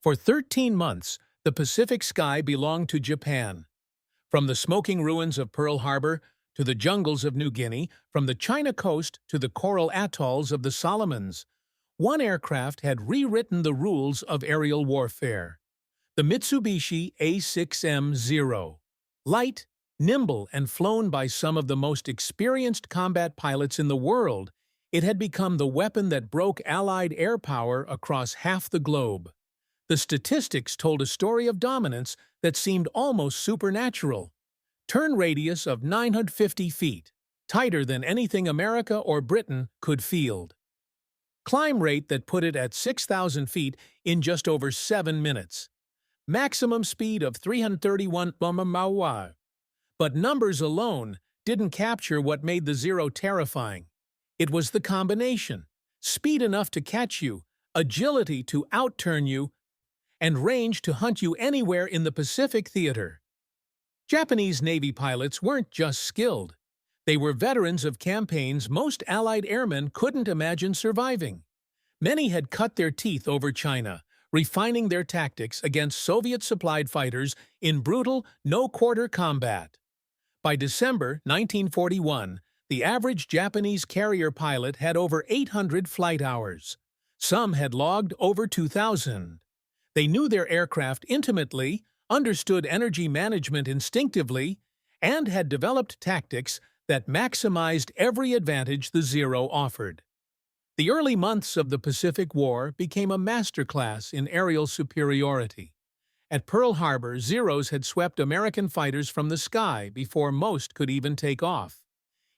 For 13 months, the Pacific sky belonged to Japan. From the smoking ruins of Pearl Harbor to the jungles of New Guinea, from the China coast to the coral atolls of the Solomons, one aircraft had rewritten the rules of aerial warfare. The Mitsubishi A6M-0. Light, nimble, and flown by some of the most experienced combat pilots in the world, it had become the weapon that broke Allied air power across half the globe. The statistics told a story of dominance that seemed almost supernatural. Turn radius of 950 feet, tighter than anything America or Britain could field. Climb rate that put it at 6,000 feet in just over 7 minutes. Maximum speed of 331 km/h. But numbers alone didn't capture what made the Zero terrifying. It was the combination: speed enough to catch you, agility to outturn you, and range to hunt you anywhere in the Pacific theater. Japanese Navy pilots weren't just skilled. They were veterans of campaigns most Allied airmen couldn't imagine surviving. Many had cut their teeth over China, refining their tactics against Soviet-supplied fighters in brutal, no-quarter combat. By December 1941, the average Japanese carrier pilot had over 800 flight hours. Some had logged over 2,000. They knew their aircraft intimately, understood energy management instinctively, and had developed tactics that maximized every advantage the Zero offered. The early months of the Pacific War became a masterclass in aerial superiority. At Pearl Harbor, Zeros had swept American fighters from the sky before most could even take off.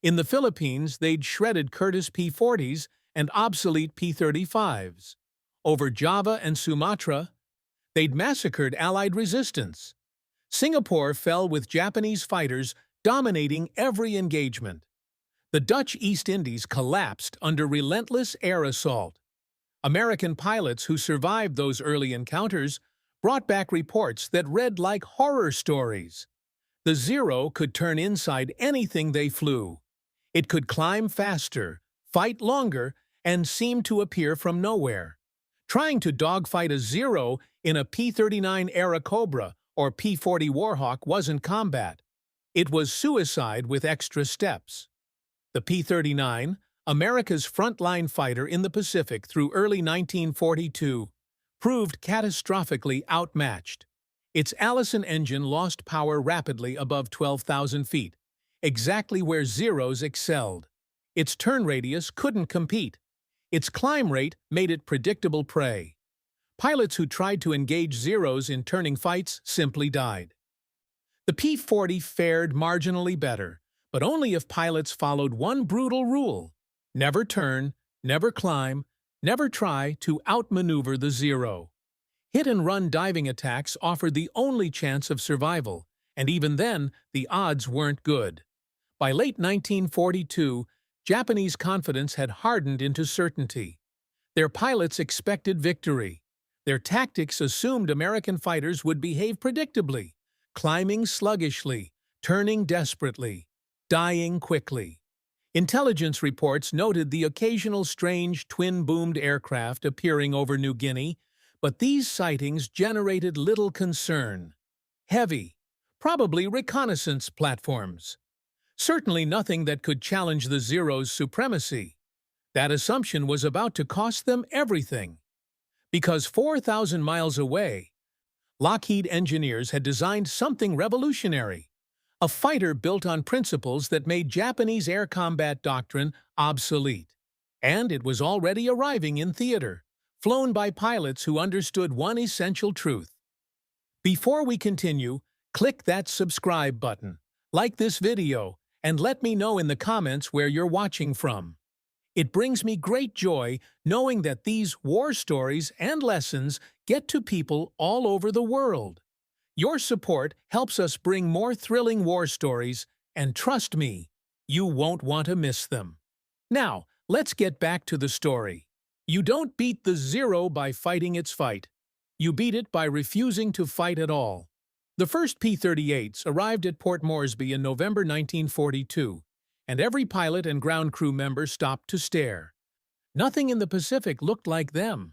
In the Philippines, they'd shredded Curtiss P-40s and obsolete P-35s. Over Java and Sumatra, they'd massacred Allied resistance. Singapore fell with Japanese fighters dominating every engagement. The Dutch East Indies collapsed under relentless air assault. American pilots who survived those early encounters brought back reports that read like horror stories. The Zero could turn inside anything they flew. It could climb faster, fight longer, and seem to appear from nowhere. Trying to dogfight a Zero in a P-39-era Cobra or P-40 Warhawk wasn't combat. It was suicide with extra steps. The P-39, America's frontline fighter in the Pacific through early 1942, proved catastrophically outmatched. Its Allison engine lost power rapidly above 12,000 feet, exactly where Zeros excelled. Its turn radius couldn't compete. Its climb rate made it predictable prey. Pilots who tried to engage Zeros in turning fights simply died. The P-40 fared marginally better, but only if pilots followed one brutal rule: never turn, never climb, never try to outmaneuver the Zero. Hit-and-run diving attacks offered the only chance of survival, and even then, the odds weren't good. By late 1942, Japanese confidence had hardened into certainty. Their pilots expected victory. Their tactics assumed American fighters would behave predictably, climbing sluggishly, turning desperately, dying quickly. Intelligence reports noted the occasional strange twin-boomed aircraft appearing over New Guinea, but these sightings generated little concern. Heavy, probably reconnaissance platforms. Certainly nothing that could challenge the Zero's supremacy. That assumption was about to cost them everything. Because 4,000 miles away, Lockheed engineers had designed something revolutionary. A fighter built on principles that made Japanese air combat doctrine obsolete. And it was already arriving in theater, flown by pilots who understood one essential truth. Before we continue, click that subscribe button, like this video, and let me know in the comments where you're watching from. It brings me great joy knowing that these war stories and lessons get to people all over the world. Your support helps us bring more thrilling war stories, and trust me, you won't want to miss them. Now, let's get back to the story. You don't beat the Zero by fighting its fight. You beat it by refusing to fight at all. The first P-38s arrived at Port Moresby in November 1942, and every pilot and ground crew member stopped to stare. Nothing in the Pacific looked like them.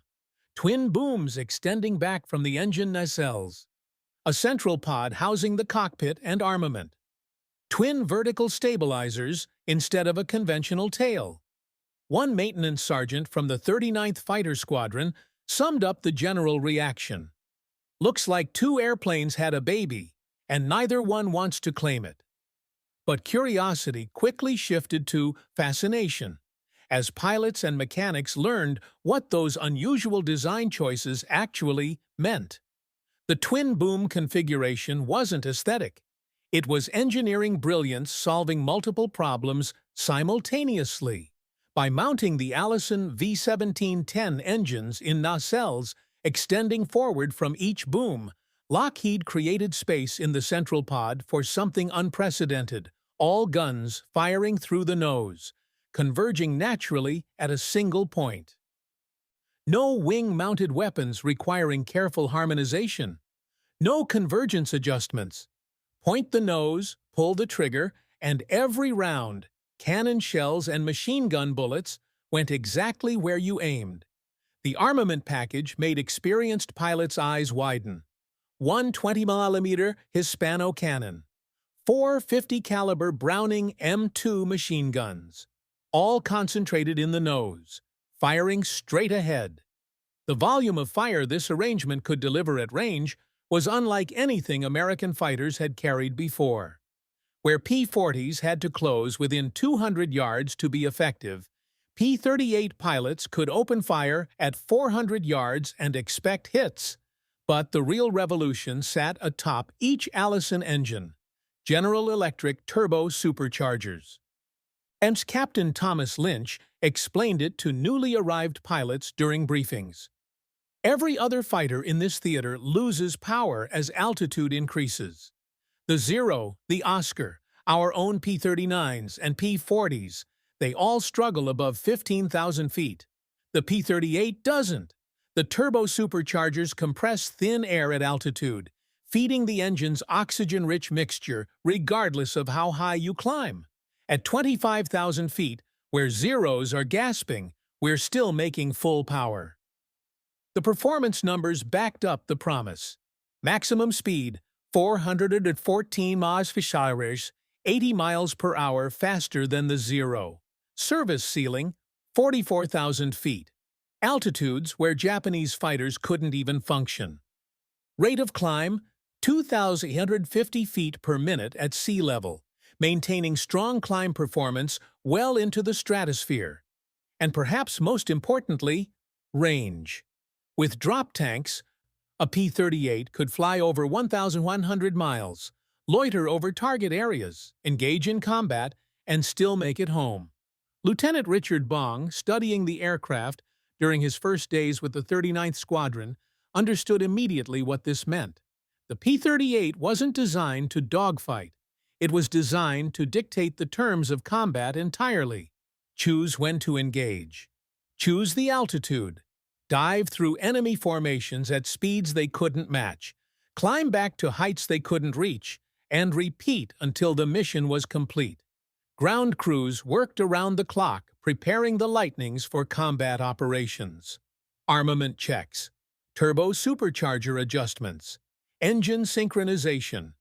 twin booms extending back from the engine nacelles, a central pod housing the cockpit and armament, twin vertical stabilizers instead of a conventional tail. One maintenance sergeant from the 39th Fighter Squadron summed up the general reaction. "Looks like two airplanes had a baby, and neither one wants to claim it." But curiosity quickly shifted to fascination, as pilots and mechanics learned what those unusual design choices actually meant. The twin-boom configuration wasn't aesthetic. It was engineering brilliance solving multiple problems simultaneously. By mounting the Allison V-1710 engines in nacelles extending forward from each boom, Lockheed created space in the central pod for something unprecedented, all guns firing through the nose, converging naturally at a single point. No wing-mounted weapons requiring careful harmonization. No convergence adjustments. Point the nose, pull the trigger, and every round, cannon shells and machine gun bullets, went exactly where you aimed. The armament package made experienced pilots' eyes widen. One 20mm Hispano cannon, four 50-caliber Browning M2 machine guns, all concentrated in the nose, firing straight ahead. The volume of fire this arrangement could deliver at range was unlike anything American fighters had carried before. Where P-40s had to close within 200 yards to be effective, P-38 pilots could open fire at 400 yards and expect hits. But the real revolution sat atop each Allison engine, General Electric turbo superchargers. And Captain Thomas Lynch explained it to newly arrived pilots during briefings. Every other fighter in this theater loses power as altitude increases. The Zero, the Oscar, our own P-39s and P-40s, they all struggle above 15,000 feet. The P-38 doesn't. The turbo superchargers compress thin air at altitude, feeding the engine's oxygen-rich mixture regardless of how high you climb. At 25,000 feet, where Zeros are gasping, we're still making full power. The performance numbers backed up the promise. Maximum speed, 414 mph, 80 miles per hour faster than the Zero. Service ceiling, 44,000 feet. Altitudes where Japanese fighters couldn't even function. Rate of climb, 2,850 feet per minute at sea level, maintaining strong climb performance well into the stratosphere. And perhaps most importantly, range. With drop tanks, a P-38 could fly over 1,100 miles, loiter over target areas, engage in combat, and still make it home. Lieutenant Richard Bong, studying the aircraft during his first days with the 39th Squadron, understood immediately what this meant. The P-38 wasn't designed to dogfight. It was designed to dictate the terms of combat entirely. Choose when to engage. Choose the altitude. Dive through enemy formations at speeds they couldn't match. Climb back to heights they couldn't reach. And repeat until the mission was complete. Ground crews worked around the clock, preparing the Lightnings for combat operations. Armament checks. Turbo supercharger adjustments. Engine synchronization.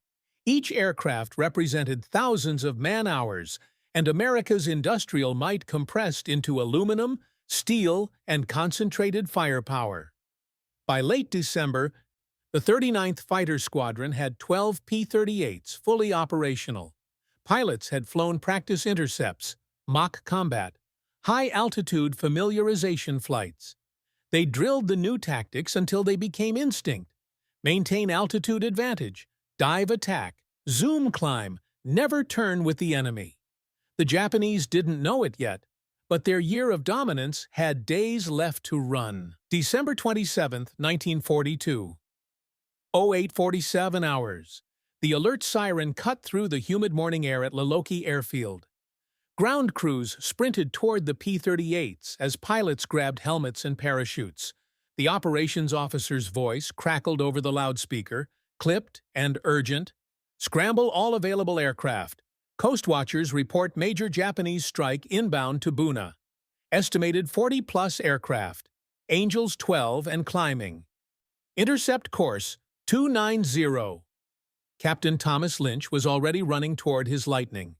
Each aircraft represented thousands of man-hours, and America's industrial might compressed into aluminum, steel, and concentrated firepower. By late December, the 39th Fighter Squadron had 12 P-38s fully operational. Pilots had flown practice intercepts, mock combat, high-altitude familiarization flights. They drilled the new tactics until they became instinct. Maintain altitude advantage, dive attack, zoom climb, never turn with the enemy. The Japanese didn't know it yet, but their year of dominance had days left to run. December 27, 1942. 08:47 hours. The alert siren cut through the humid morning air at Laloki Airfield. Ground crews sprinted toward the P-38s as pilots grabbed helmets and parachutes. The operations officer's voice crackled over the loudspeaker, clipped and urgent. Scramble all available aircraft. Coast watchers report major Japanese strike inbound to Buna. Estimated 40-plus aircraft. Angels 12 and climbing. Intercept course 290. Captain Thomas Lynch was already running toward his Lightning.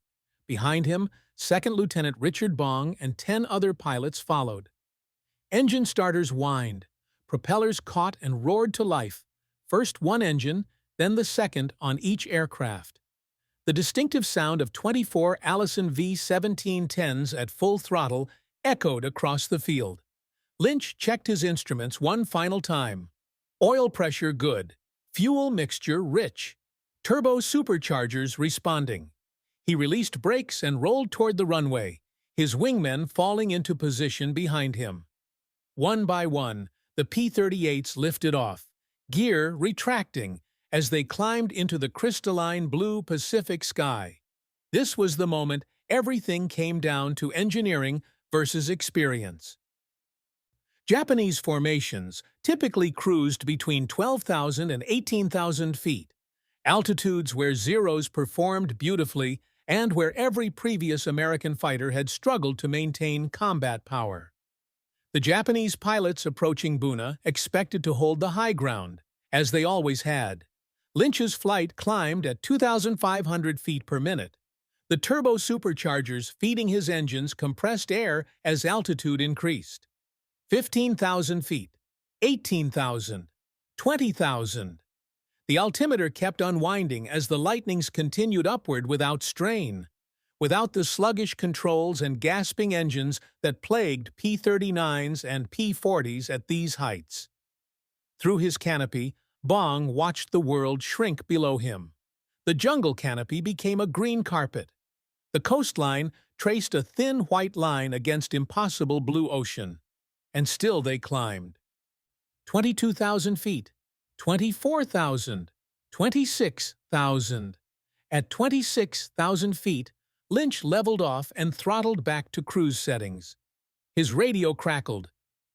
Behind him, Second Lieutenant Richard Bong and 10 other pilots followed. Engine starters whined. Propellers caught and roared to life, first one engine, then the second on each aircraft. The distinctive sound of 24 Allison V-1710s at full throttle echoed across the field. Lynch checked his instruments one final time. Oil pressure good. Fuel mixture rich. Turbo superchargers responding. He released brakes and rolled toward the runway, his wingmen falling into position behind him. One by one, the P-38s lifted off, gear retracting as they climbed into the crystalline blue Pacific sky. This was the moment everything came down to engineering versus experience. Japanese formations typically cruised between 12,000 and 18,000 feet, altitudes where Zeros performed beautifully and where every previous American fighter had struggled to maintain combat power. The Japanese pilots approaching Buna expected to hold the high ground, as they always had. Lynch's flight climbed at 2,500 feet per minute. The turbo superchargers feeding his engines compressed air as altitude increased. 15,000 feet, 18,000, 20,000. The altimeter kept unwinding as the Lightnings continued upward without strain, without the sluggish controls and gasping engines that plagued P-39s and P-40s at these heights. Through his canopy, Bong watched the world shrink below him. The jungle canopy became a green carpet. The coastline traced a thin white line against impossible blue ocean. And still they climbed. 22,000 feet, 24,000, 26,000. At 26,000 feet, Lynch leveled off and throttled back to cruise settings. His radio crackled.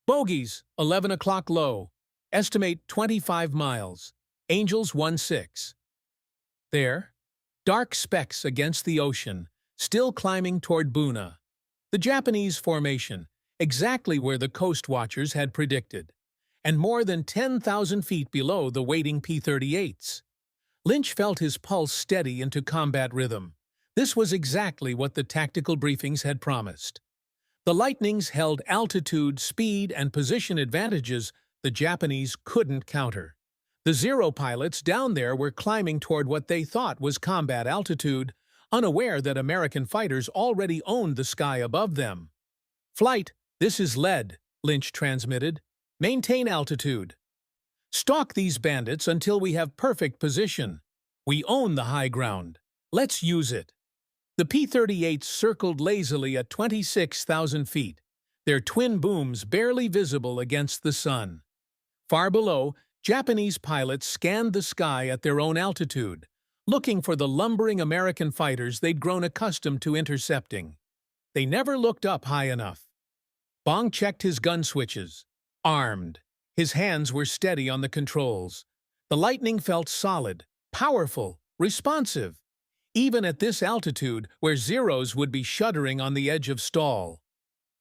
Bogies, 11 o'clock low. Estimate 25 miles. Angels 16. There, dark specks against the ocean, still climbing toward Buna. The Japanese formation, exactly where the Coast Watchers had predicted, and more than 10,000 feet below the waiting P-38s. Lynch felt his pulse steady into combat rhythm. This was exactly what the tactical briefings had promised. The Lightnings held altitude, speed, and position advantages the Japanese couldn't counter. The Zero pilots down there were climbing toward what they thought was combat altitude, unaware that American fighters already owned the sky above them. "Flight, this is lead," Lynch transmitted. "Maintain altitude. Stalk these bandits until we have perfect position. We own the high ground. Let's use it." The P-38s circled lazily at 26,000 feet, their twin booms barely visible against the sun. Far below, Japanese pilots scanned the sky at their own altitude, looking for the lumbering American fighters they'd grown accustomed to intercepting. They never looked up high enough. Bong checked his gun switches. Armed. His hands were steady on the controls. The Lightning felt solid, powerful, responsive, even at this altitude where Zeros would be shuddering on the edge of stall.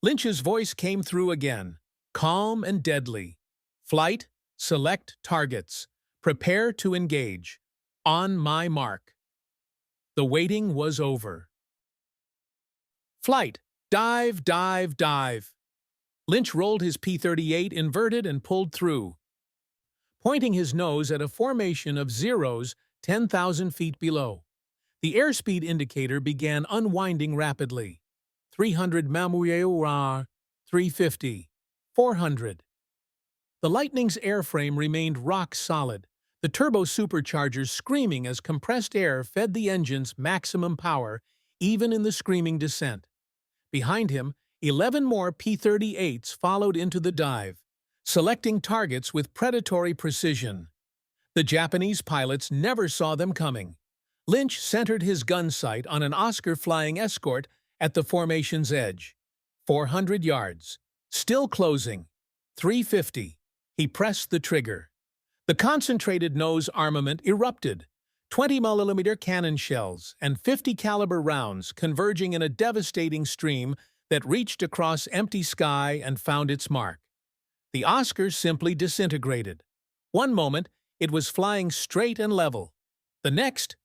Lynch's voice came through again, calm and deadly. "Flight, select targets. Prepare to engage. On my mark." The waiting was over. "Flight, dive, dive, dive." Lynch rolled his P-38 inverted and pulled through, pointing his nose at a formation of Zeros 10,000 feet below. The airspeed indicator began unwinding rapidly. 300 mph, 350, 400. The Lightning's airframe remained rock solid, the turbo superchargers screaming as compressed air fed the engine's maximum power, even in the screaming descent. Behind him, 11 more P-38s followed into the dive, selecting targets with predatory precision. The Japanese pilots never saw them coming. Lynch centered his gun sight on an Oscar-flying escort at the formation's edge. 400 yards. Still closing. 350. He pressed the trigger. The concentrated nose armament erupted. 20mm cannon shells and 50 caliber rounds converging in a devastating stream that reached across empty sky and found its mark. The Oscar simply disintegrated. One moment, it was flying straight and level. The next,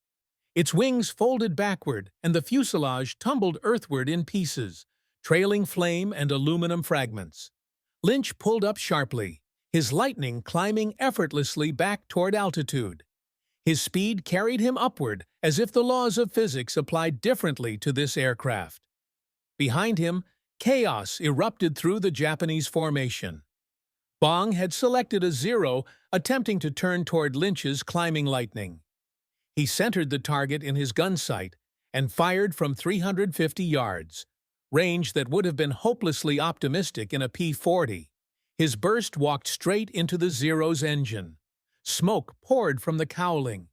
its wings folded backward and the fuselage tumbled earthward in pieces, trailing flame and aluminum fragments. Lynch pulled up sharply, his Lightning climbing effortlessly back toward altitude. His speed carried him upward as if the laws of physics applied differently to this aircraft. Behind him, chaos erupted through the Japanese formation. Bong had selected a zero, attempting to turn toward Lynch's climbing Lightning. He centered the target in his gun sight and fired from 350 yards, range that would have been hopelessly optimistic in a P-40. His burst walked straight into the Zero's engine. Smoke poured from the cowling.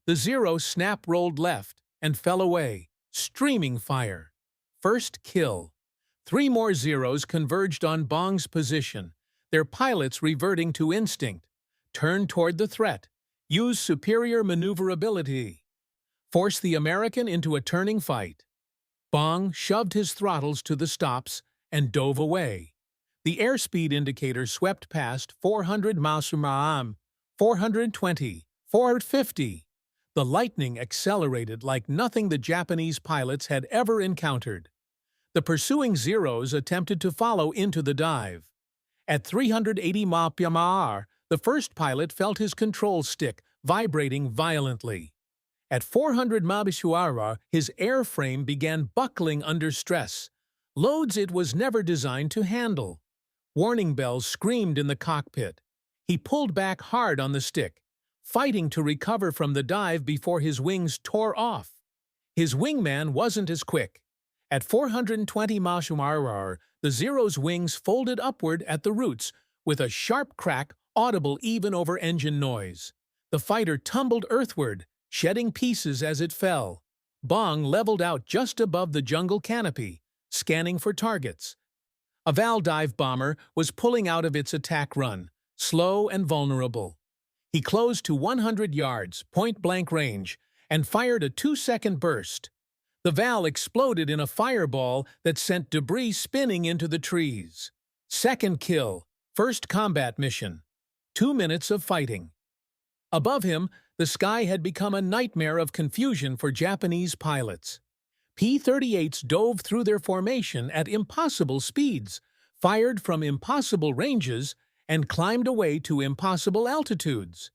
The Zero snap-rolled left and fell away, streaming fire. First kill. 3 more Zeros converged on Bong's position, their pilots reverting to instinct. Turn toward the threat. Use superior maneuverability. Force the American into a turning fight. Bong shoved his throttles to the stops and dove away. The airspeed indicator swept past 400 miles per hour, 420, 450. The Lightning accelerated like nothing the Japanese pilots had ever encountered. The pursuing Zeros attempted to follow into the dive. At 380 miles per hour, the first pilot felt his control stick vibrating violently. At 400 miles per hour, his airframe began buckling under stress, loads it was never designed to handle. Warning bells screamed in the cockpit. He pulled back hard on the stick, fighting to recover from the dive before his wings tore off. His wingman wasn't as quick. At 420 miles per hour, the Zero's wings folded upward at the roots, with a sharp crack audible even over engine noise. The fighter tumbled earthward, shedding pieces as it fell. Bong leveled out just above the jungle canopy, scanning for targets. A Val dive bomber was pulling out of its attack run, slow and vulnerable. He closed to 100 yards, point-blank range, and fired a 2-second burst. The Val exploded in a fireball that sent debris spinning into the trees. Second kill, first combat mission. 2 minutes of fighting. Above him, the sky had become a nightmare of confusion for Japanese pilots. P-38s dove through their formation at impossible speeds, fired from impossible ranges, and climbed away to impossible altitudes.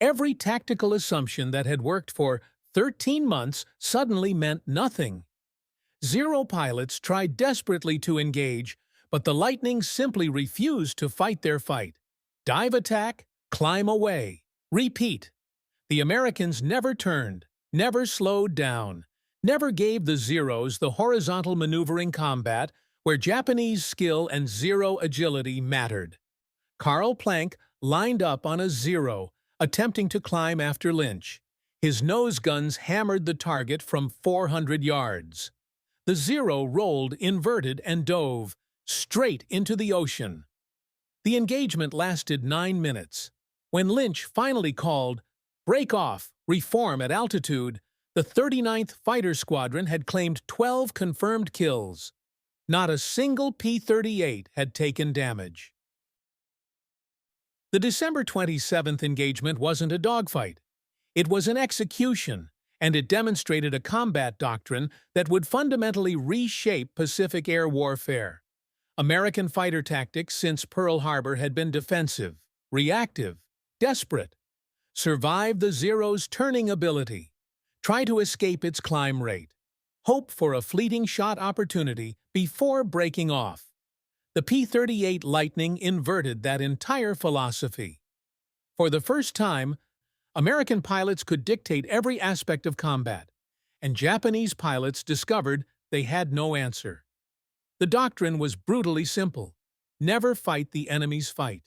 Every tactical assumption that had worked for 13 months suddenly meant nothing. Zero pilots tried desperately to engage, but the Lightning simply refused to fight their fight. Dive attack, climb away, repeat. The Americans never turned, never slowed down, never gave the Zeros the horizontal maneuvering combat where Japanese skill and Zero agility mattered. Karl Planck lined up on a Zero, attempting to climb after Lynch. His nose guns hammered the target from 400 yards. The Zero rolled, inverted, and dove straight into the ocean. The engagement lasted 9 minutes. When Lynch finally called, "Break off, reform at altitude," the 39th Fighter Squadron had claimed 12 confirmed kills. Not a single P-38 had taken damage. The December 27th engagement wasn't a dogfight. It was an execution, and it demonstrated a combat doctrine that would fundamentally reshape Pacific air warfare. American fighter tactics since Pearl Harbor had been defensive, reactive, desperate. Survive the Zero's turning ability. Try to escape its climb rate. Hope for a fleeting shot opportunity before breaking off. The P-38 Lightning inverted that entire philosophy. For the first time, American pilots could dictate every aspect of combat, and Japanese pilots discovered they had no answer. The doctrine was brutally simple: never fight the enemy's fight.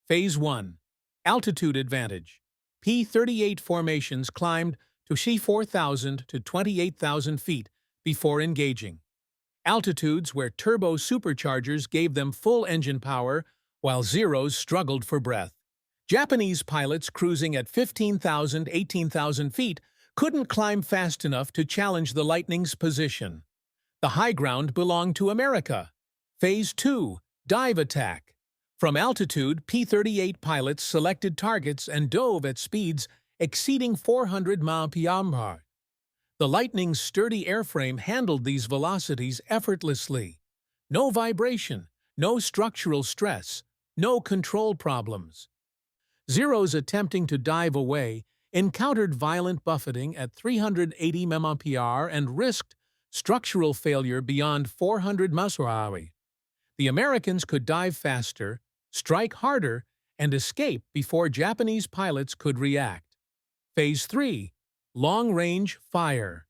Phase 1. Altitude advantage. P-38 formations climbed to 4,000 to 28,000 feet before engaging. Altitudes where turbo superchargers gave them full engine power, while Zeros struggled for breath. Japanese pilots cruising at 15,000, 18,000 feet couldn't climb fast enough to challenge the Lightning's position. The high ground belonged to America. Phase 2. Dive attack. From altitude, P-38 pilots selected targets and dove at speeds exceeding 400 mph. The Lightning's sturdy airframe handled these velocities effortlessly. No vibration, no structural stress, no control problems. Zeros attempting to dive away encountered violent buffeting at 380 mph and risked structural failure beyond 400 mph. The Americans could dive faster, strike harder, and escape before Japanese pilots could react. Phase 3. Long-range fire.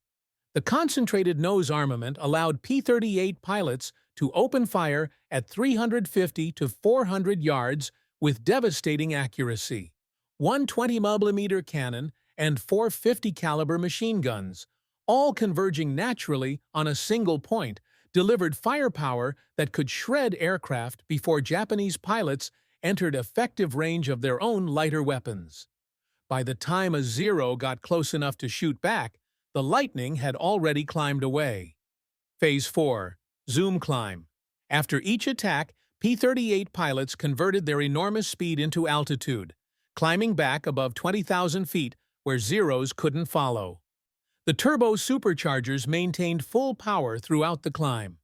The concentrated nose armament allowed P-38 pilots to open fire at 350 to 400 yards with devastating accuracy. One 20mm cannon and four 50-caliber machine guns, all converging naturally on a single point, delivered firepower that could shred aircraft before Japanese pilots entered effective range of their own lighter weapons. By the time a Zero got close enough to shoot back, the Lightning had already climbed away. Phase 4. Zoom climb. After each attack, P-38 pilots converted their enormous speed into altitude, climbing back above 20,000 feet where Zeros couldn't follow. The turbo superchargers maintained full power throughout the climb.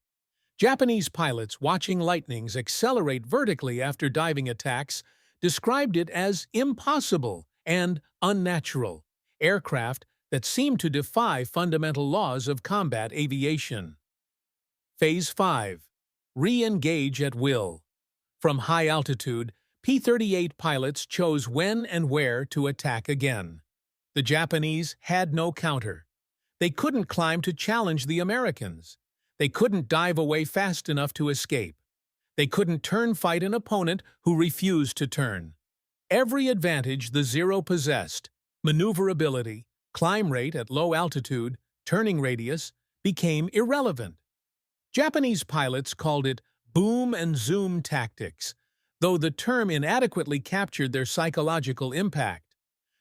Japanese pilots watching Lightnings accelerate vertically after diving attacks described it as impossible and unnatural aircraft that seemed to defy fundamental laws of combat aviation. Phase 5. Re-engage at will. From high altitude, P-38 pilots chose when and where to attack again. The Japanese had no counter. They couldn't climb to challenge the Americans. They couldn't dive away fast enough to escape. They couldn't turn fight an opponent who refused to turn. Every advantage the Zero possessed, maneuverability, climb rate at low altitude, turning radius, became irrelevant. Japanese pilots called it boom and zoom tactics, though the term inadequately captured their psychological impact.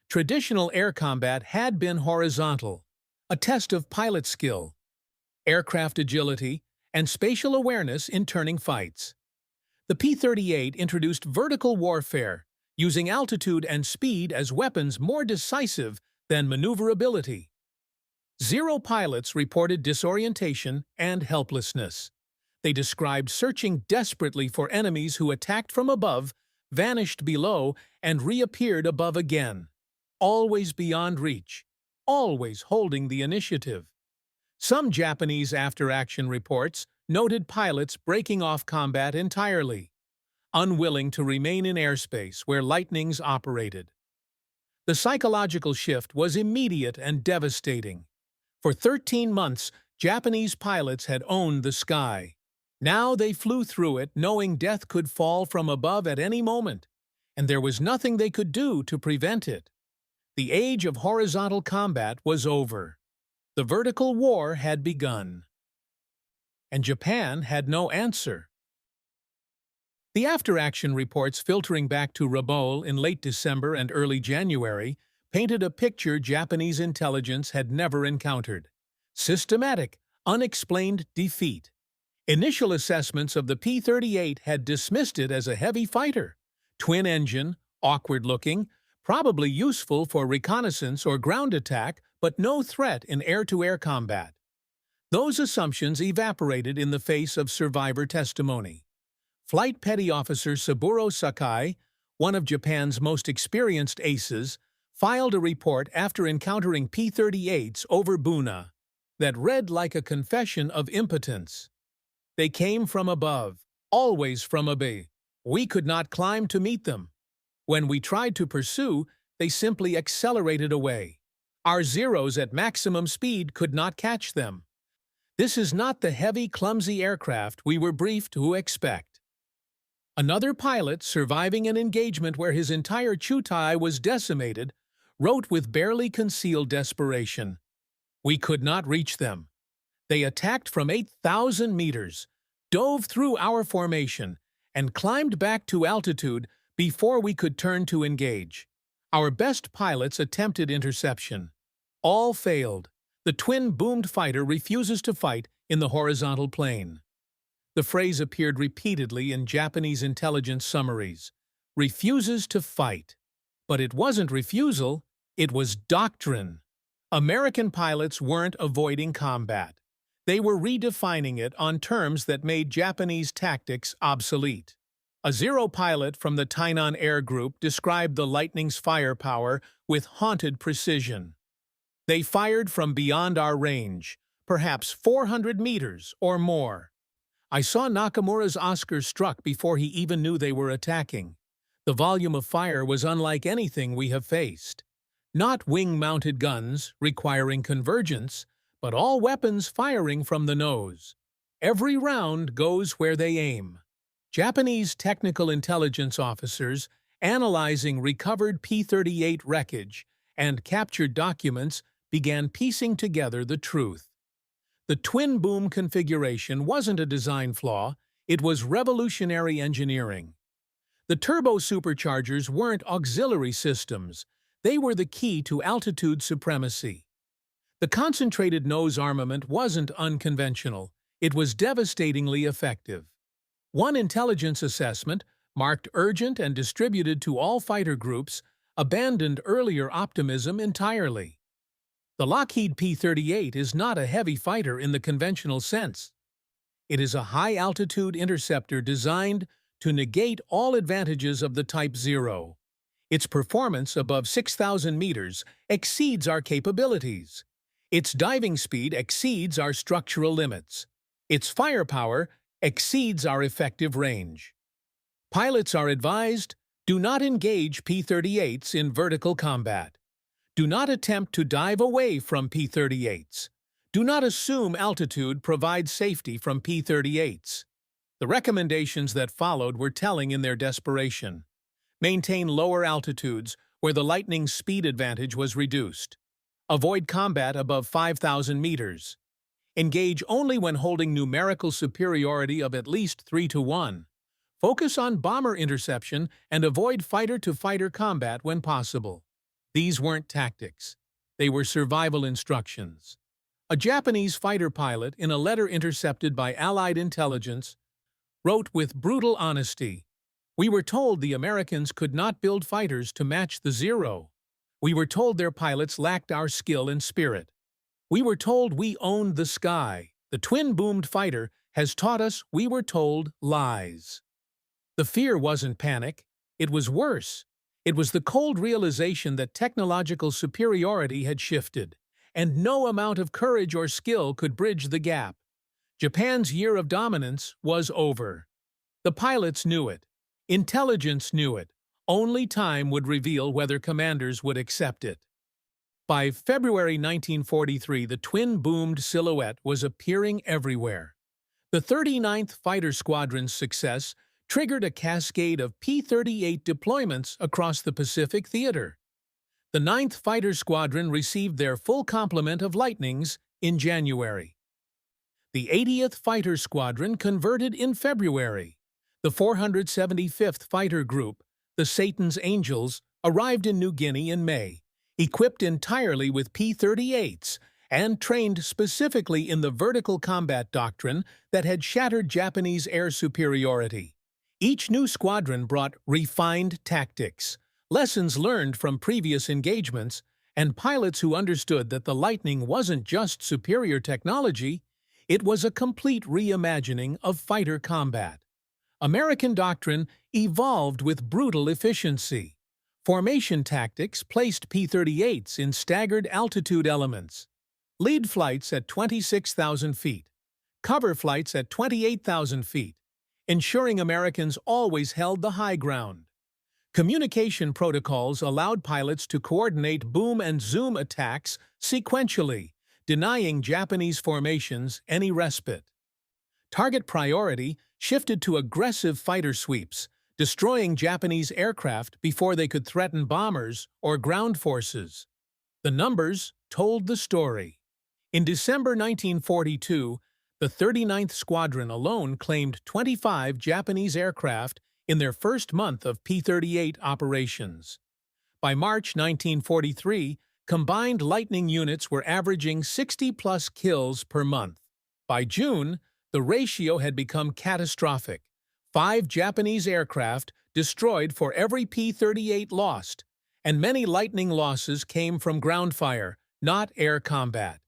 Traditional air combat had been horizontal, a test of pilot skill, aircraft agility, and spatial awareness in turning fights. The P-38 introduced vertical warfare, using altitude and speed as weapons more decisive than maneuverability. Zero pilots reported disorientation and helplessness. They described searching desperately for enemies who attacked from above, vanished below, and reappeared above again, always beyond reach, always holding the initiative. Some Japanese after-action reports noted pilots breaking off combat entirely, unwilling to remain in airspace where Lightnings operated. The psychological shift was immediate and devastating. For 13 months, Japanese pilots had owned the sky. Now they flew through it knowing death could fall from above at any moment, and there was nothing they could do to prevent it. The age of horizontal combat was over. The vertical war had begun. And Japan had no answer. The after-action reports filtering back to Rabaul in late December and early January painted a picture Japanese intelligence had never encountered. Systematic, unexplained defeat. Initial assessments of the P-38 had dismissed it as a heavy fighter, twin-engine, awkward-looking, probably useful for reconnaissance or ground attack, but no threat in air-to-air combat. Those assumptions evaporated in the face of survivor testimony. Flight Petty Officer Saburo Sakai, one of Japan's most experienced aces, filed a report after encountering P-38s over Buna that read like a confession of impotence. They came from above, always from above. We could not climb to meet them. When we tried to pursue, they simply accelerated away. Our Zeros at maximum speed could not catch them. This is not the heavy, clumsy aircraft we were briefed to expect. Another pilot, surviving an engagement where his entire Chutai was decimated, wrote with barely concealed desperation, "We could not reach them. They attacked from 8,000 meters, dove through our formation, and climbed back to altitude before we could turn to engage. Our best pilots attempted interception. All failed. The twin-boomed fighter refuses to fight in the horizontal plane." The phrase appeared repeatedly in Japanese intelligence summaries. Refuses to fight. But it wasn't refusal, it was doctrine. American pilots weren't avoiding combat. They were redefining it on terms that made Japanese tactics obsolete. A Zero pilot from the Tainan Air Group described the Lightning's firepower with haunted precision. They fired from beyond our range, perhaps 400 meters or more. I saw Nakamura's Oscars struck before he even knew they were attacking. The volume of fire was unlike anything we have faced. Not wing-mounted guns requiring convergence, but all weapons firing from the nose. Every round goes where they aim. Japanese technical intelligence officers, analyzing recovered P-38 wreckage and captured documents, began piecing together the truth. The twin-boom configuration wasn't a design flaw, it was revolutionary engineering. The turbo-superchargers weren't auxiliary systems, they were the key to altitude supremacy. The concentrated nose armament wasn't unconventional, it was devastatingly effective. One intelligence assessment, marked urgent and distributed to all fighter groups, abandoned earlier optimism entirely. The Lockheed P-38 is not a heavy fighter in the conventional sense. It is a high-altitude interceptor designed to negate all advantages of the Type 0. Its performance above 6,000 meters exceeds our capabilities. Its diving speed exceeds our structural limits. Its firepower exceeds our effective range. Pilots are advised, do not engage P-38s in vertical combat. Do not attempt to dive away from P-38s. Do not assume altitude provides safety from P-38s. The recommendations that followed were telling in their desperation. Maintain lower altitudes where the Lightning's speed advantage was reduced. Avoid combat above 5,000 meters. Engage only when holding numerical superiority of at least 3-1. Focus on bomber interception and avoid fighter-to-fighter combat when possible. These weren't tactics. They were survival instructions. A Japanese fighter pilot, in a letter intercepted by Allied intelligence, wrote with brutal honesty, "We were told the Americans could not build fighters to match the Zero. We were told their pilots lacked our skill and spirit. We were told we owned the sky. The twin-boomed fighter has taught us we were told lies." The fear wasn't panic. It was worse. It was the cold realization that technological superiority had shifted, and no amount of courage or skill could bridge the gap. Japan's year of dominance was over. The pilots knew it. Intelligence knew it. Only time would reveal whether commanders would accept it. By February 1943, the twin-boomed silhouette was appearing everywhere. The 39th Fighter Squadron's success triggered a cascade of P-38 deployments across the Pacific Theater. The 9th Fighter Squadron received their full complement of Lightnings in January. The 80th Fighter Squadron converted in February. The 475th Fighter Group, the Satan's Angels, arrived in New Guinea in May, equipped entirely with P-38s and trained specifically in the vertical combat doctrine that had shattered Japanese air superiority. Each new squadron brought refined tactics, lessons learned from previous engagements, and pilots who understood that the Lightning wasn't just superior technology, it was a complete reimagining of fighter combat. American doctrine evolved with brutal efficiency. Formation tactics placed P-38s in staggered altitude elements. Lead flights at 26,000 feet. Cover flights at 28,000 feet. Ensuring Americans always held the high ground. Communication protocols allowed pilots to coordinate boom and zoom attacks sequentially, denying Japanese formations any respite. Target priority shifted to aggressive fighter sweeps, destroying Japanese aircraft before they could threaten bombers or ground forces. The numbers told the story. In December 1942, the 39th Squadron alone claimed 25 Japanese aircraft in their first month of P-38 operations. By March 1943, combined Lightning units were averaging 60-plus kills per month. By June, The ratio had become catastrophic. 5 Japanese aircraft destroyed for every P-38 lost, and many Lightning losses came from ground fire, not air combat.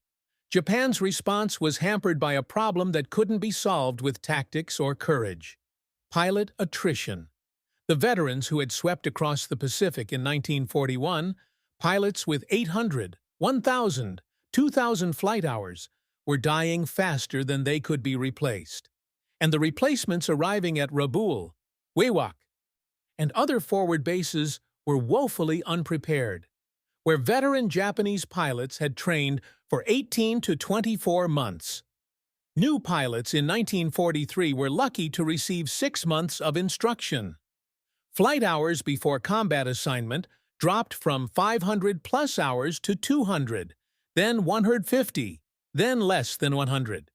Japan's response was hampered by a problem that couldn't be solved with tactics or courage: pilot attrition. The veterans who had swept across the Pacific in 1941, pilots with 800, 1,000, 2,000 flight hours, were dying faster than they could be replaced. And the replacements arriving at Rabaul, Wewak, and other forward bases were woefully unprepared, where veteran Japanese pilots had trained for 18 to 24 months. New pilots in 1943 were lucky to receive 6 months of instruction. Flight hours before combat assignment dropped from 500-plus hours to 200, then 150, then less than 100.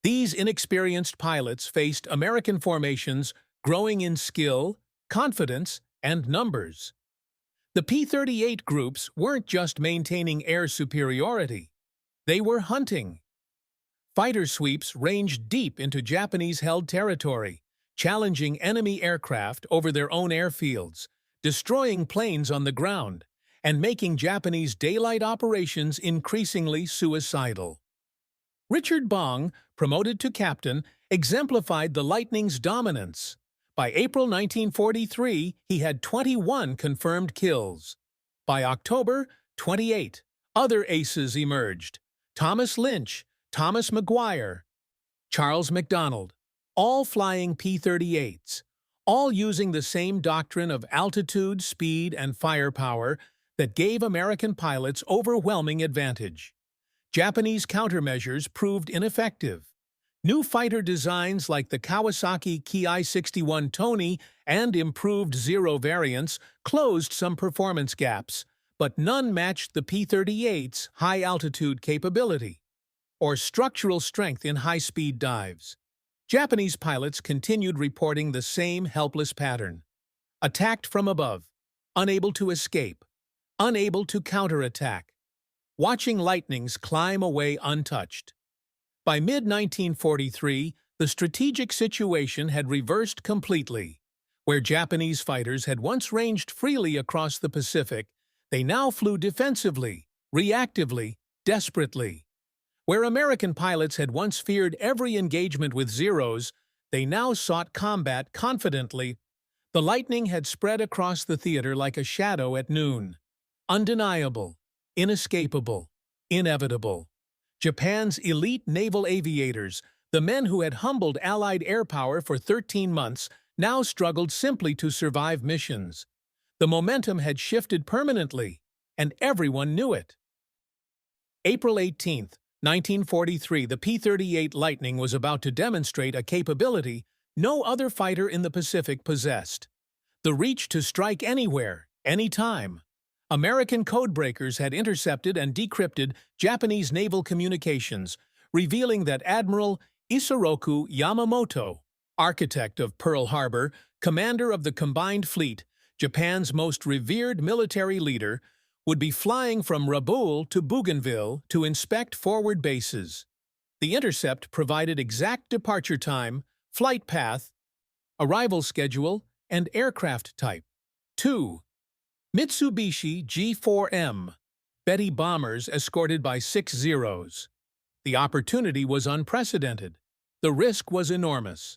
These inexperienced pilots faced American formations growing in skill, confidence, and numbers. The P-38 groups weren't just maintaining air superiority. They were hunting. Fighter sweeps ranged deep into Japanese-held territory, challenging enemy aircraft over their own airfields, destroying planes on the ground, and making Japanese daylight operations increasingly suicidal. Richard Bong, promoted to captain, exemplified the Lightning's dominance. By April 1943, he had 21 confirmed kills. By October, 28. Other aces emerged: Thomas Lynch, Thomas McGuire, Charles MacDonald, all flying P-38s, all using the same doctrine of altitude, speed, and firepower that gave American pilots overwhelming advantage. Japanese countermeasures proved ineffective. New fighter designs like the Kawasaki Ki-61 Tony and improved Zero variants closed some performance gaps, but none matched the P-38's high-altitude capability or structural strength in high-speed dives. Japanese pilots continued reporting the same helpless pattern: attacked from above, unable to escape, unable to counterattack, watching Lightnings climb away untouched. By mid-1943, the strategic situation had reversed completely. Where Japanese fighters had once ranged freely across the Pacific, they now flew defensively, reactively, desperately. Where American pilots had once feared every engagement with Zeros, they now sought combat confidently. The Lightning had spread across the theater like a shadow at noon. Undeniable, inescapable, inevitable. Japan's elite naval aviators, the men who had humbled Allied air power for 13 months, now struggled simply to survive missions. The momentum had shifted permanently, and everyone knew it. April 18, 1943, the P-38 Lightning was about to demonstrate a capability no other fighter in the Pacific possessed: the reach to strike anywhere, anytime. American codebreakers had intercepted and decrypted Japanese naval communications, revealing that Admiral Isoroku Yamamoto, architect of Pearl Harbor, commander of the combined fleet, Japan's most revered military leader, would be flying from Rabaul to Bougainville to inspect forward bases. The intercept provided exact departure time, flight path, arrival schedule, and aircraft type. 2. Mitsubishi G4M, Betty bombers escorted by 6 Zeros. The opportunity was unprecedented. The risk was enormous.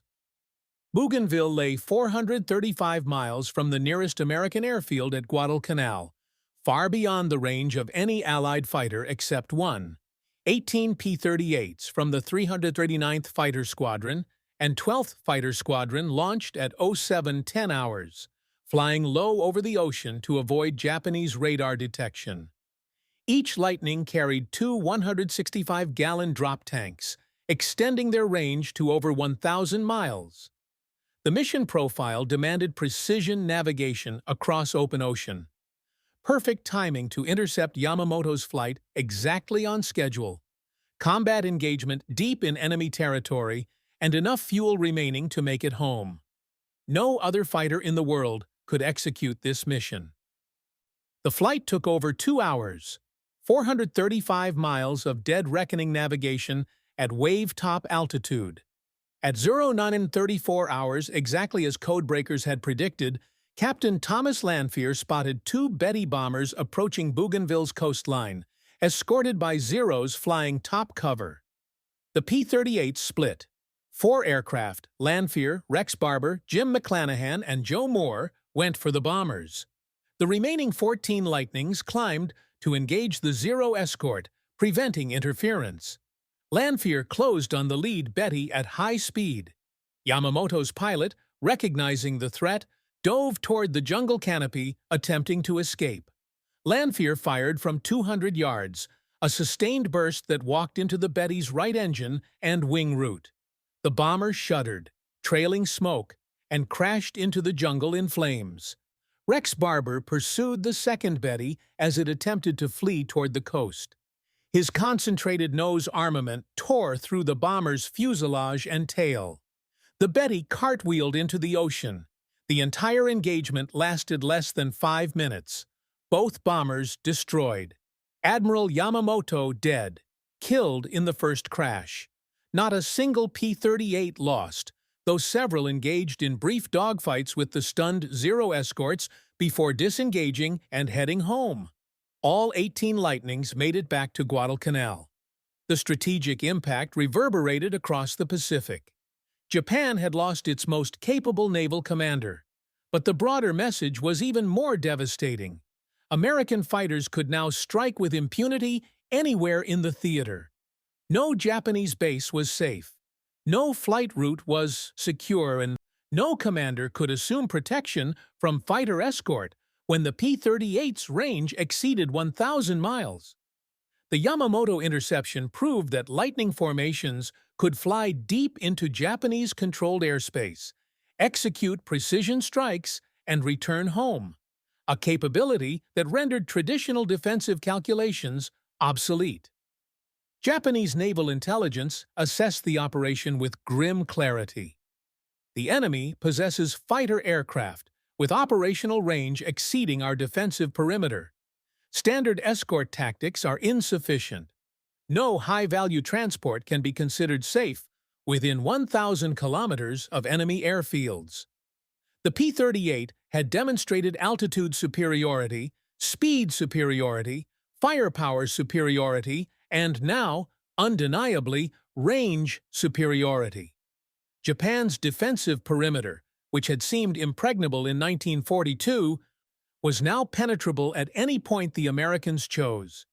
Bougainville lay 435 miles from the nearest American airfield at Guadalcanal, far beyond the range of any Allied fighter except one. 18 P-38s from the 339th Fighter Squadron and 12th Fighter Squadron launched at 07:10 hours, flying low over the ocean to avoid Japanese radar detection. Each Lightning carried 2 165-gallon drop tanks, extending their range to over 1,000 miles. The mission profile demanded precision navigation across open ocean, perfect timing to intercept Yamamoto's flight exactly on schedule, combat engagement deep in enemy territory, and enough fuel remaining to make it home. No other fighter in the world could execute this mission. The flight took over 2 hours, 435 miles of dead reckoning navigation at wave-top altitude. At 09:34 hours, exactly as codebreakers had predicted, Captain Thomas Lanphier spotted two Betty bombers approaching Bougainville's coastline, escorted by Zeros flying top cover. The P-38 split. 4 aircraft, Lanphier, Rex Barber, Jim McClanahan, and Joe Moore, went for the bombers. The remaining 14 Lightnings climbed to engage the Zero escort, preventing interference. Lanphier closed on the lead Betty at high speed. Yamamoto's pilot, recognizing the threat, dove toward the jungle canopy, attempting to escape. Lanphier fired from 200 yards, a sustained burst that walked into the Betty's right engine and wing root. The bomber shuddered, trailing smoke, and crashed into the jungle in flames. Rex Barber pursued the second Betty as it attempted to flee toward the coast. His concentrated nose armament tore through the bomber's fuselage and tail. The Betty cartwheeled into the ocean. The entire engagement lasted less than 5 minutes. Both bombers destroyed. Admiral Yamamoto dead, killed in the first crash. Not a single P-38 lost, though several engaged in brief dogfights with the stunned Zero escorts before disengaging and heading home. All 18 Lightnings made it back to Guadalcanal. The strategic impact reverberated across the Pacific. Japan had lost its most capable naval commander. But the broader message was even more devastating. American fighters could now strike with impunity anywhere in the theater. No Japanese base was safe. No flight route was secure, and no commander could assume protection from fighter escort when the P-38's range exceeded 1,000 miles. The Yamamoto interception proved that Lightning formations could fly deep into Japanese-controlled airspace, execute precision strikes, and return home, a capability that rendered traditional defensive calculations obsolete. Japanese naval intelligence assessed the operation with grim clarity. The enemy possesses fighter aircraft, with operational range exceeding our defensive perimeter. Standard escort tactics are insufficient. No high-value transport can be considered safe within 1,000 kilometers of enemy airfields. The P-38 had demonstrated altitude superiority, speed superiority, firepower superiority, and now, undeniably, range superiority. Japan's defensive perimeter, which had seemed impregnable in 1942, was now penetrable at any point the Americans chose.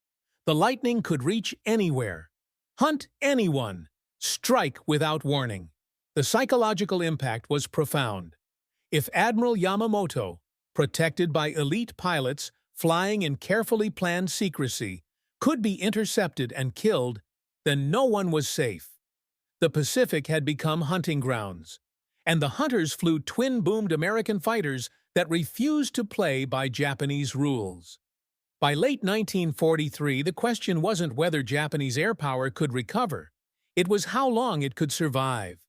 The Lightning could reach anywhere, hunt anyone, strike without warning. The psychological impact was profound. If Admiral Yamamoto, protected by elite pilots flying in carefully planned secrecy, could be intercepted and killed, then no one was safe. The Pacific had become hunting grounds, and the hunters flew twin-boomed American fighters that refused to play by Japanese rules. By late 1943, the question wasn't whether Japanese air power could recover. It was how long it could survive.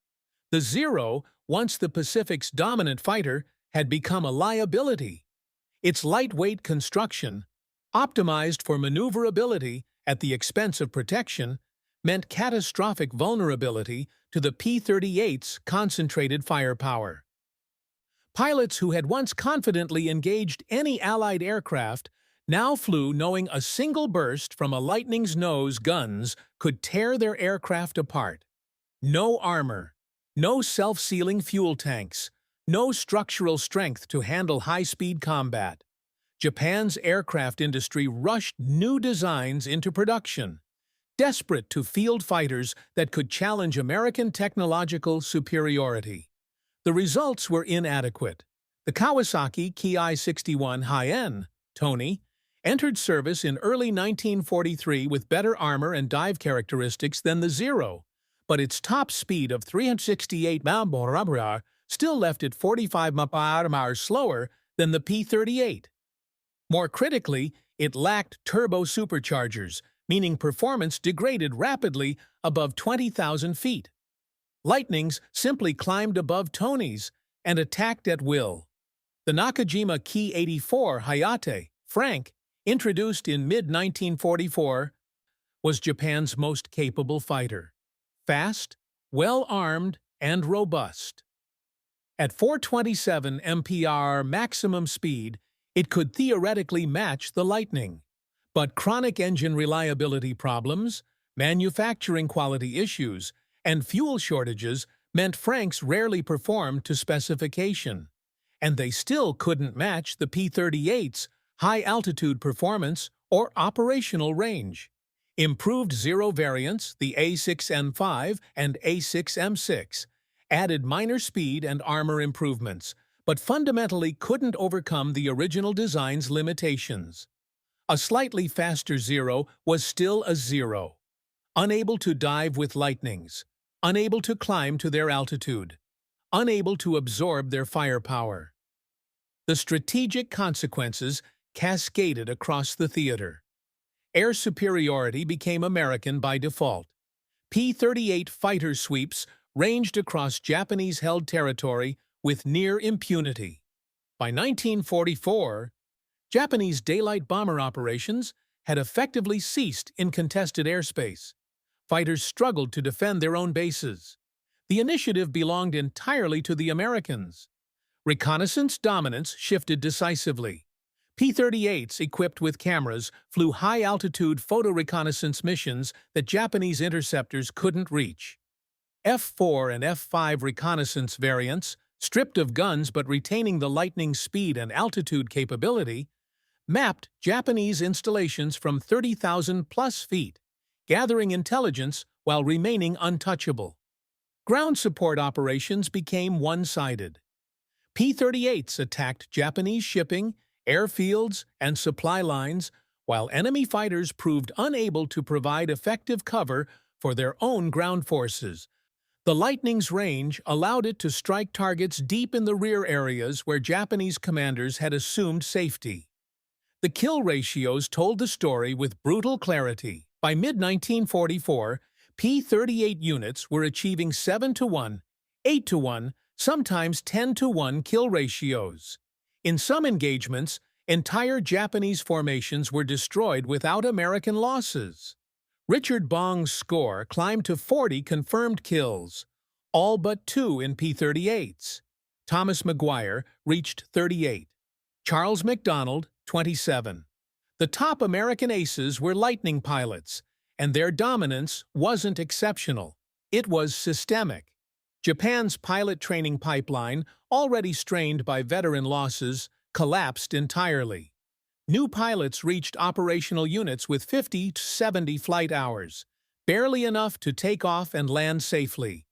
The Zero, once the Pacific's dominant fighter, had become a liability. Its lightweight construction, optimized for maneuverability at the expense of protection, meant catastrophic vulnerability to the P-38's concentrated firepower. Pilots who had once confidently engaged any Allied aircraft now flew knowing a single burst from a Lightning's nose guns could tear their aircraft apart. No armor, no self-sealing fuel tanks, no structural strength to handle high-speed combat. Japan's aircraft industry rushed new designs into production, desperate to field fighters that could challenge American technological superiority. The results were inadequate. The Kawasaki Ki-61 High-N, Tony, entered service in early 1943 with better armor and dive characteristics than the Zero, but its top speed of 368 mph still left it 45 mph slower than the P-38. More critically, it lacked turbo superchargers, meaning performance degraded rapidly above 20,000 feet. Lightnings simply climbed above Tonys and attacked at will. The Nakajima Ki-84 Hayate, Frank, introduced in mid-1944, was Japan's most capable fighter. Fast, well-armed, and robust. At 427 mph maximum speed, it could theoretically match the Lightning. But chronic engine reliability problems, manufacturing quality issues, and fuel shortages meant Franks rarely performed to specification. And they still couldn't match the P-38's high-altitude performance or operational range. Improved Zero variants, the A6M5 and A6M6, added minor speed and armor improvements, but fundamentally couldn't overcome the original design's limitations. A slightly faster Zero was still a Zero, unable to dive with Lightnings, unable to climb to their altitude, unable to absorb their firepower. The strategic consequences cascaded across the theater. Air superiority became American by default. P-38 fighter sweeps ranged across Japanese-held territory with near impunity. By 1944, Japanese daylight bomber operations had effectively ceased in contested airspace. Fighters struggled to defend their own bases. The initiative belonged entirely to the Americans. Reconnaissance dominance shifted decisively. P-38s equipped with cameras flew high-altitude photo reconnaissance missions that Japanese interceptors couldn't reach. F-4 and F-5 reconnaissance variants, stripped of guns but retaining the Lightning's speed and altitude capability, mapped Japanese installations from 30,000-plus feet, gathering intelligence while remaining untouchable. Ground support operations became one-sided. P-38s attacked Japanese shipping, airfields, and supply lines, while enemy fighters proved unable to provide effective cover for their own ground forces. The Lightning's range allowed it to strike targets deep in the rear areas where Japanese commanders had assumed safety. The kill ratios told the story with brutal clarity. By mid-1944, P-38 units were achieving 7-to-1, 8-to-1, sometimes 10-to-1 kill ratios. In some engagements, entire Japanese formations were destroyed without American losses. Richard Bong's score climbed to 40 confirmed kills, all but 2 in P-38s. Thomas Maguire reached 38. Charles McDonald, 27. The top American aces were Lightning pilots, and their dominance wasn't exceptional. It was systemic. Japan's pilot training pipeline, already strained by veteran losses, collapsed entirely. New pilots reached operational units with 50 to 70 flight hours, barely enough to take off and land safely,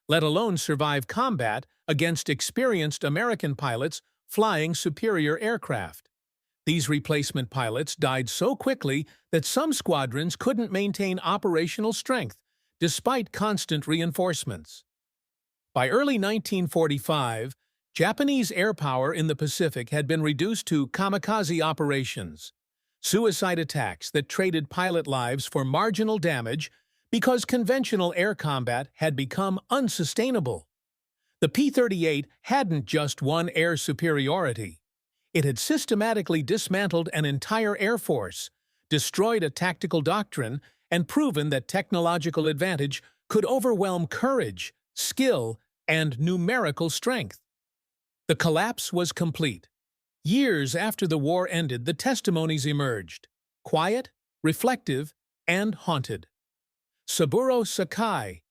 let alone survive combat against experienced American pilots flying superior aircraft. These replacement pilots died so quickly that some squadrons couldn't maintain operational strength, despite constant reinforcements. By early 1945, Japanese air power in the Pacific had been reduced to kamikaze operations, suicide attacks that traded pilot lives for marginal damage because conventional air combat had become unsustainable. The P-38 hadn't just won air superiority. It had systematically dismantled an entire air force, destroyed a tactical doctrine, and proven that technological advantage could overwhelm courage, skill, and numerical strength. The collapse was complete. Years after the war ended, the testimonies emerged, quiet, reflective, and haunted. Saburo Sakai,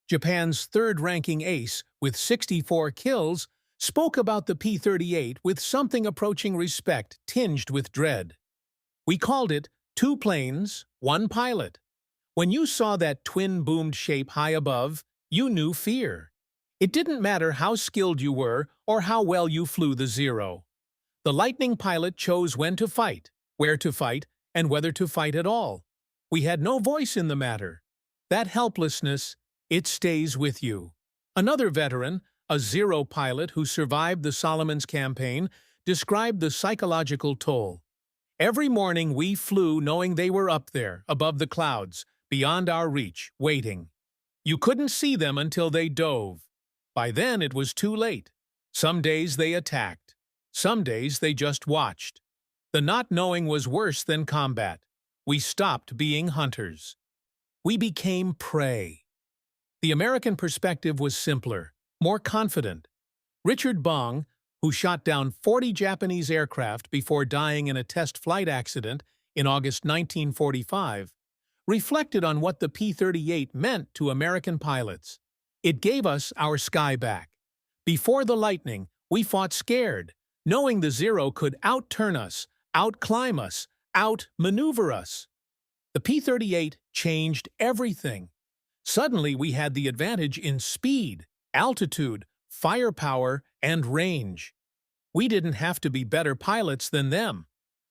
Japan's third-ranking ace with 64 kills, spoke about the P-38 with something approaching respect tinged with dread. "We called it 2 planes, 1 pilot. When you saw that twin-boomed shape high above, you knew fear. It didn't matter how skilled you were or how well you flew the Zero. The Lightning pilot chose when to fight, where to fight, and whether to fight at all. We had no voice in the matter. That helplessness, it stays with you." Another veteran, a Zero pilot who survived the Solomonsa campaign, described the psychological toll. "Every morning we flew knowing they were up there, above the clouds, beyond our reach, waiting. You couldn't see them until they dove. By then it was too late. Some days they attacked. Some days they just watched. The not knowing was worse than combat. We stopped being hunters. We became prey." The American perspective was simpler, more confident. Richard Bong, who shot down 40 Japanese aircraft before dying in a test flight accident in August 1945, reflected on what the P-38 meant to American pilots. It gave us our sky back. Before the Lightning, we fought scared, knowing the Zero could outturn us, outclimb us, outmaneuver us. The P-38 changed everything. Suddenly we had the advantage in speed, altitude, firepower, and range. We didn't have to be better pilots than them.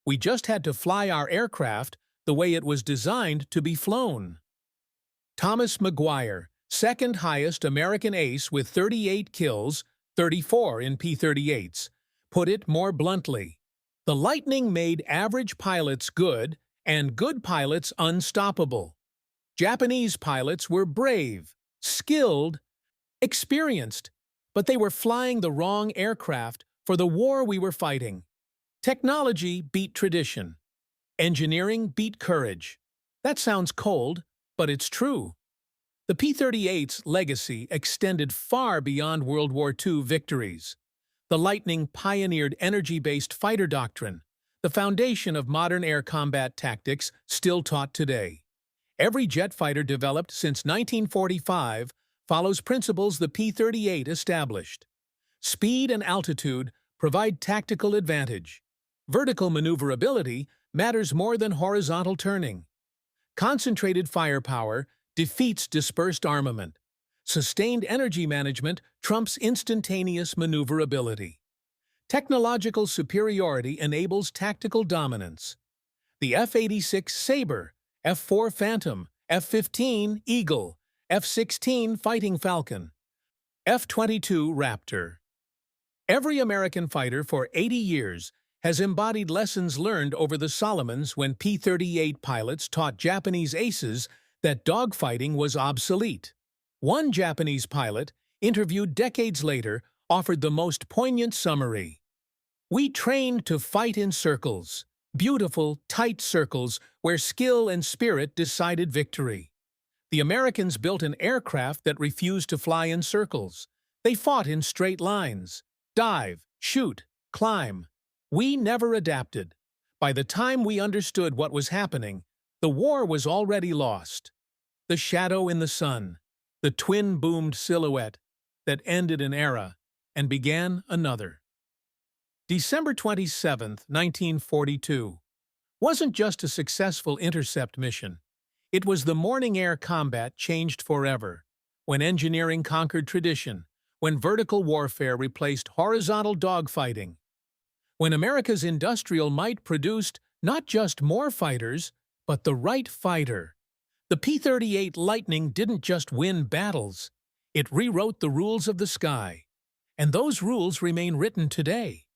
We just had to fly our aircraft the way it was designed to be flown. Thomas McGuire, second highest American ace with 38 kills, 34 in P-38s, put it more bluntly. The Lightning made average pilots good and good pilots unstoppable. Japanese pilots were brave, skilled, experienced, but they were flying the wrong aircraft for the war we were fighting. Technology beat tradition. Engineering beat courage. That sounds cold, but it's true. The P-38's legacy extended far beyond World War II victories. The Lightning pioneered energy-based fighter doctrine, the foundation of modern air combat tactics still taught today. Every jet fighter developed since 1945 follows principles the P-38 established. Speed and altitude provide tactical advantage. Vertical maneuverability matters more than horizontal turning. Concentrated firepower defeats dispersed armament. Sustained energy management trumps instantaneous maneuverability. Technological superiority enables tactical dominance. The F-86 Sabre, F-4 Phantom, F-15 Eagle, F-16 Fighting Falcon, F-22 Raptor. Every American fighter for 80 years has embodied lessons learned over the Solomons when P-38 pilots taught Japanese aces that dogfighting was obsolete. One Japanese pilot, interviewed decades later, offered the most poignant summary. "We trained to fight in circles, beautiful, tight circles where skill and spirit decided victory. The Americans built an aircraft that refused to fly in circles. They fought in straight lines. Dive, shoot, climb. We never adapted. By the time we understood what was happening, the war was already lost." The shadow in the sun, the twin-boomed silhouette that ended an era and began another. December 27, 1942, wasn't just a successful intercept mission. It was the morning air combat changed forever, when engineering conquered tradition, when vertical warfare replaced horizontal dogfighting, when America's industrial might produced not just more fighters, but the right fighter. The P-38 Lightning didn't just win battles, it rewrote the rules of the sky. And those rules remain written today.